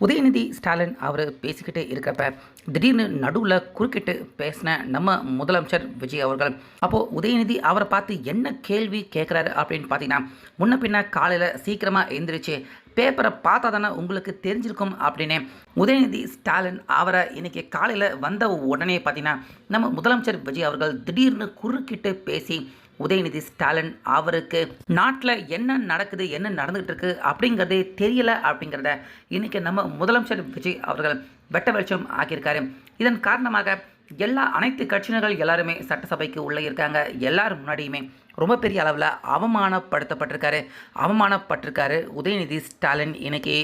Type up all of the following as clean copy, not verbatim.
உதயநிதி ஸ்டாலின் அவர் பேசிக்கிட்டு இருக்கிறப்ப திடீர்னு நடுவில் குறுக்கிட்டு பேசின நம்ம முதலமைச்சர் விஜய் அவர்கள் அப்போது உதயநிதி அவரை பார்த்து என்ன கேள்வி கேட்குறாரு அப்படின்னு பார்த்தீங்கன்னா, முன்ன பின்ன காலையில் சீக்கிரமாக எழுந்திரிச்சு பேப்பரை பார்த்தா தானே உங்களுக்கு தெரிஞ்சிருக்கும் அப்படின்னு உதயநிதி ஸ்டாலின் அவரை இன்றைக்கி காலையில் வந்த உடனே பார்த்தீங்கன்னா நம்ம முதலமைச்சர் விஜய் அவர்கள் திடீர்னு குறுக்கிட்டு பேசி உதயநிதி ஸ்டாலின் அவருக்கு நாட்டில் என்ன நடக்குது என்ன நடந்துகிட்டு இருக்கு அப்படிங்கிறதே தெரியல அப்படிங்கிறத இன்றைக்கி நம்ம முதலமைச்சர் விஜய் அவர்கள் வெட்ட வெளிச்சம் ஆக்கியிருக்காரு. இதன் காரணமாக அனைத்து கட்சியினர்கள் எல்லாருமே சட்டசபைக்கு உள்ளே இருக்காங்க. எல்லாரும் முன்னாடியுமே ரொம்ப பெரிய அளவில் அவமானப்பட்டிருக்காரு உதயநிதி ஸ்டாலின் இன்னைக்கு.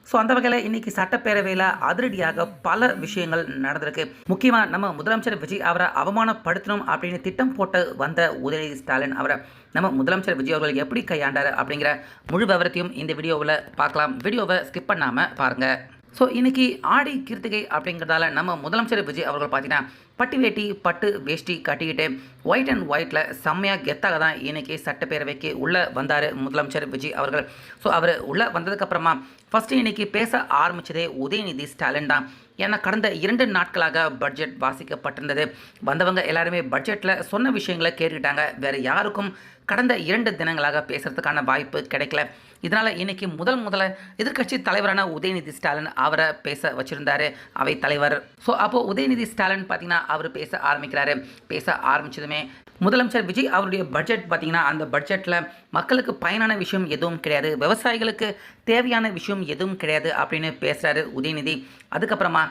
ஸோ அந்த வகையில் இன்றைக்கி சட்டப்பேரவையில் அதிரடியாக பல விஷயங்கள் நடந்திருக்கு. முக்கியமாக நம்ம முதலமைச்சர் விஜய் அவரை அவமானப்படுத்தணும் அப்படின்னு திட்டம் போட்டு வந்த உதயநிதி ஸ்டாலின் அவரை நம்ம முதலமைச்சர் விஜய் அவர்கள் எப்படி கையாண்டார் அப்படிங்கிற முழு விவரத்தையும் இந்த வீடியோவில் பார்க்கலாம். வீடியோவை ஸ்கிப் பண்ணாமல் பாருங்கள். ஸோ இன்றைக்கி ஆடி கிருத்திகை அப்படிங்கிறதால நம்ம முதலமைச்சர் விஜய் அவர்கள் பார்த்தீங்கன்னா பட்டு வேட்டி பட்டு வேஷ்டி கட்டிக்கிட்டு ஒயிட் அண்ட் ஒயிட்டில் செம்மையாக கெத்தாக தான் இன்றைக்கி சட்டப்பேரவைக்கு உள்ளே வந்தார் முதலமைச்சர் விஜய் அவர்கள். ஸோ அவர் உள்ளே வந்ததுக்கப்புறமா ஃபஸ்ட்டு இன்றைக்கி பேச ஆரம்பித்ததே உதயநிதி ஸ்டாலின் தான். ஏன்னா கடந்த 2 நாட்களாக பட்ஜெட் வாசிக்கப்பட்டிருந்தது. வந்தவங்க எல்லாருமே பட்ஜெட்டில் சொன்ன விஷயங்களை கேட்டுக்கிட்டாங்க. வேறு யாருக்கும் கடந்த 2 தினங்களாக பேசுகிறதுக்கான வாய்ப்பு கிடைக்கல. இதனால் இன்றைக்கி முதல்ல எதிர்க்கட்சி தலைவரான உதயநிதி ஸ்டாலின் அவரை பேச வச்சுருந்தார் அவை தலைவர். ஸோ அப்போது உதயநிதி ஸ்டாலின் பார்த்திங்கன்னா அவர் பேச ஆரம்பிக்கிறாரு. பேச ஆரம்பித்ததுமே முதலமைச்சர் விஜய் அவருடைய பட்ஜெட் பார்த்திங்கன்னா அந்த பட்ஜெட்டில் மக்களுக்கு பயனான விஷயம் எதுவும் கிடையாது, விவசாயிகளுக்கு தேவையான விஷயம் எதுவும் கிடையாது அப்படின்னு பேசுகிறாரு உதயநிதி. அதுக்கப்புறமா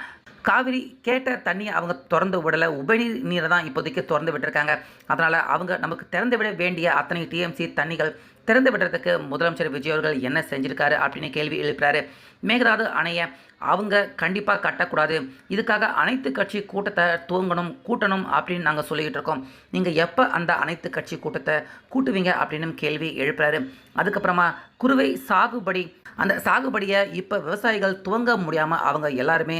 காவிரி கேட்ட தண்ணியை அவங்க திறந்து விடலை, உபநீர் நீரை தான் இப்போதைக்கு திறந்து விட்டுருக்காங்க. அதனால் அவங்க நமக்கு திறந்து விட வேண்டிய அத்தனை டிஎம்சி தண்ணிகள் திறந்து விடுறதுக்கு முதலமைச்சர் விஜய் அவர்கள் என்ன செஞ்சுருக்காரு அப்படின்னு கேள்வி எழுப்புறாரு. மேகதாது அணையை அவங்க கண்டிப்பாக கட்டக்கூடாது, இதுக்காக அனைத்து கட்சி கூட்டத்தை கூட்டணும் அப்படின்னு நாங்கள் சொல்லிக்கிட்டு இருக்கோம். நீங்கள் எப்போ அந்த அனைத்து கட்சி கூட்டத்தை கூட்டுவீங்க அப்படின்னு கேள்வி எழுப்புறாரு. அதுக்கப்புறமா குறுவை சாகுபடி, அந்த சாகுபடியை இப்போ விவசாயிகள் துவங்க முடியாமல் அவங்க எல்லாருமே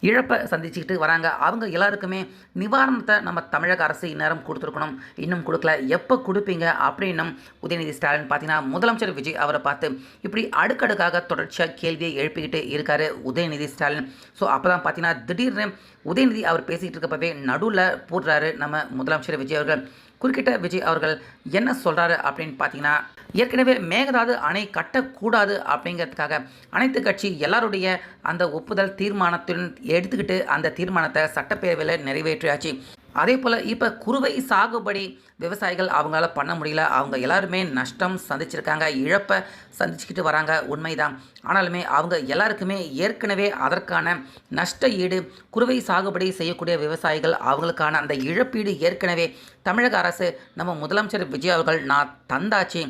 இழப்பை சந்திச்சுக்கிட்டு வராங்க. அவங்க எல்லாருக்குமே நிவாரணத்தை நம்ம தமிழக அரசு இந்நேரம் கொடுத்துருக்கணும், இன்னும் கொடுக்கல, எப்போ கொடுப்பீங்க அப்படின்னும் உதயநிதி ஸ்டாலின் பார்த்தீங்கன்னா முதலமைச்சர் விஜய் அவரை பார்த்து இப்படி அடுக்கடுக்காக தொடர்ச்சியாக கேள்வியை எழுப்பிக்கிட்டு இருக்காரு உதயநிதி ஸ்டாலின். ஸோ அப்போ தான் பார்த்தீங்கன்னா திடீர்னு உதயநிதி அவர் பேசிகிட்டு இருக்கப்பவே நடுவில் போடுறாரு நம்ம முதலமைச்சர் விஜய் அவர்கள். குறுக்கிட்ட விஜய் அவர்கள் என்ன சொல்கிறாரு அப்படின்னு பார்த்தீங்கன்னா, ஏற்கனவே மேகதாது அணை கட்டக்கூடாது அப்படிங்கிறதுக்காக அனைத்து கட்சி எல்லாருடைய அந்த ஒப்புதல் தீர்மானத்துடன் எடுத்துக்கிட்டு அந்த தீர்மானத்தை சட்டப்பேரவையில் நிறைவேற்றியாச்சு. அதே போல் இப்போ குறுவை சாகுபடி விவசாயிகள் அவங்களால பண்ண முடியல, அவங்க எல்லாருமே நஷ்டம் சந்திச்சிருக்காங்க, இழப்பை சந்திச்சுக்கிட்டு வராங்க, உண்மைதான். ஆனாலுமே அவங்க எல்லாருக்குமே ஏற்கனவே அதற்கான நஷ்ட ஈடு குறுவை சாகுபடி செய்யக்கூடிய விவசாயிகள் அவங்களுக்கான அந்த இழப்பீடு ஏற்கனவே தமிழக அரசு நம்ம முதலமைச்சர் விஜய் அவர்கள் நான் தந்தாச்சு.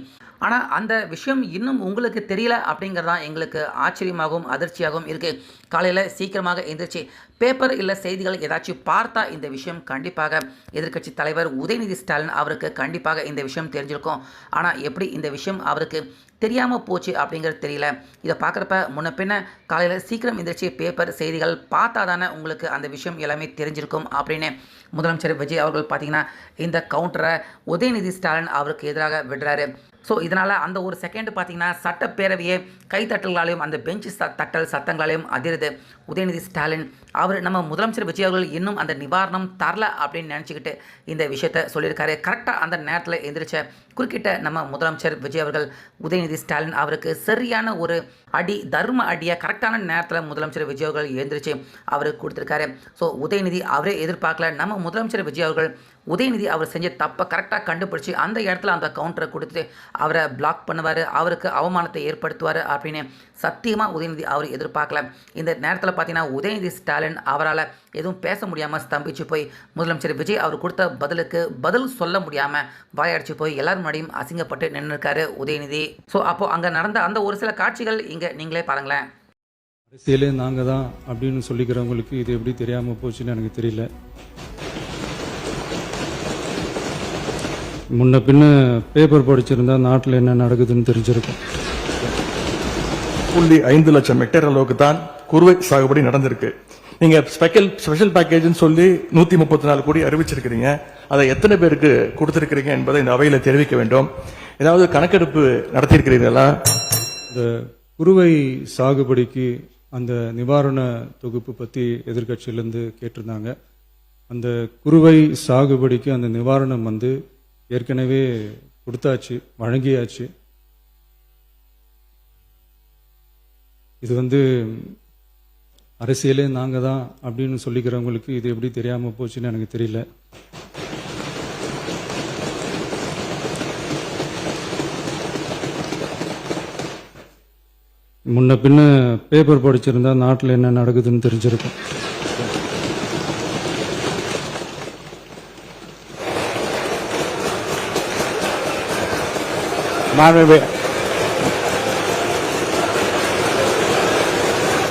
ஆனால் அந்த விஷயம் இன்னும் உங்களுக்கு தெரியல அப்படிங்கிறது தான் எங்களுக்கு ஆச்சரியமாகவும் அதிர்ச்சியாகவும் இருக்குது. காலையில் சீக்கிரமாக எந்திரிச்சு பேப்பர் இல்லை செய்திகள் ஏதாச்சும் பார்த்தா இந்த விஷயம் கண்டிப்பாக எதிர்க்கட்சி தலைவர் உதயநிதி ஸ்டாலின் அவருக்கு கண்டிப்பாக இந்த விஷயம் தெரிஞ்சிருக்கும். ஆனால் எப்படி இந்த விஷயம் அவருக்கு தெரியாமல் போச்சு அப்படிங்கிறது தெரியல. இதை பார்க்குறப்ப முன்ன பின்ன காலையில் சீக்கிரம் எந்திரிச்சு பேப்பர் செய்திகள் பார்த்தா தானே உங்களுக்கு அந்த விஷயம் எல்லாமே தெரிஞ்சிருக்கும் அப்படின்னு முதலமைச்சர் விஜய் அவர்கள் பார்த்திங்கன்னா இந்த கவுண்டரை உதயநிதி ஸ்டாலின் அவருக்கு எதிராக விடுறாரு. ஸோ இதனால் அந்த ஒரு செகண்ட் பார்த்திங்கன்னா சட்டப்பேரவையே கைத்தட்டல்களாலையும் அந்த பெஞ்சு தட்டல் சத்தங்களாலையும் அதிருது. உதயநிதி ஸ்டாலின் அவர் நம்ம முதலமைச்சர் விஜய் அவர்கள் இன்னும் அந்த நிவாரணம் தரல அப்படின்னு நினச்சிக்கிட்டு இந்த விஷயத்த சொல்லியிருக்காரு. கரெக்டாக அந்த நேரத்தில் எந்திரிச்ச குறுக்கிட்ட நம்ம முதலமைச்சர் விஜய் அவர்கள் உதயநிதி ஸ்டாலின் அவருக்கு சரியான ஒரு தர்ம அடியை கரெக்டான நேரத்தில் முதலமைச்சர் விஜய் அவர்கள் எழுந்திரிச்சு அவருக்கு கொடுத்துருக்காரு. ஸோ உதயநிதி அவரே எதிர்பார்க்கல, நம்ம முதலமைச்சர் விஜய் அவர்கள் உதயநிதி அவர் செஞ்ச தப்பை கரெக்டாக கண்டுபிடிச்சி அந்த இடத்துல அந்த கவுண்டரை கொடுத்துட்டு அவரை பிளாக் பண்ணுவார், அவருக்கு அவமானத்தை ஏற்படுத்துவார் அப்படின்னு சத்தியமாக உதயநிதி அவர் எதிர்பார்க்கல. இந்த நேரத்தில் பார்த்தீங்கன்னா உதயநிதி ஸ்டாலின் அவரால் எதுவும் பேச முடியாமல் ஸ்தம்பிச்சு போய் முதலமைச்சர் விஜய் அவர் கொடுத்த பதிலுக்கு பதில் சொல்ல முடியாமல் வாயடிச்சு போய் எல்லாரும் முன்னாடியும் அசிங்கப்பட்டு நின்றுருக்காரு உதயநிதி. ஸோ அப்போது அங்கே நடந்த அந்த ஒரு சில காட்சிகள் இங்கே நீங்களே பாருங்களேன். அரசியலே நாங்கள் தான் அப்படின்னு சொல்லிக்கிறவங்களுக்கு இது எப்படி தெரியாமல் போச்சுன்னு எனக்கு தெரியல. முன்ன பின்ன பேப்பர் படிச்சிருந்தா நாட்டில் என்ன நடக்குதுன்னு தெரிஞ்சிருக்கும். 5 லட்சம் ஹெக்டேர் அளவுக்கு தான் குறுவை சாகுபடி நடந்திருக்கு. நீங்க ஸ்பெஷல் பேக்கேஜ் சொல்லி 134 கோடி அறிவிச்சிருக்கிறீங்க. அதை எத்தனை பேருக்கு கொடுத்திருக்கிறீங்க என்பதை இந்த அவையில தெரிவிக்க வேண்டும். ஏதாவது கணக்கெடுப்பு நடத்தியிருக்கிறீர்களா? இந்த குறுவை சாகுபடிக்கு அந்த நிவாரண தொகுப்பு பற்றி எதிர்க்கட்சியிலேருந்து கேட்டிருந்தாங்க. அந்த குறுவை சாகுபடிக்கு அந்த நிவாரணம் வந்து ஏற்கனவே கொடுத்தாச்சு, வழங்கியாச்சு. இது வந்து அரசியலே நாங்கள் தான் அப்படின்னு சொல்லிக்கிறவங்களுக்கு இது எப்படி தெரியாமல் போச்சுன்னு எனக்கு தெரியல. முன்ன பின்ன பேப்பர் படிச்சிருந்தா நாட்டில் என்ன நடக்குதுன்னு தெரிஞ்சிருக்கும். மாண்புமிகு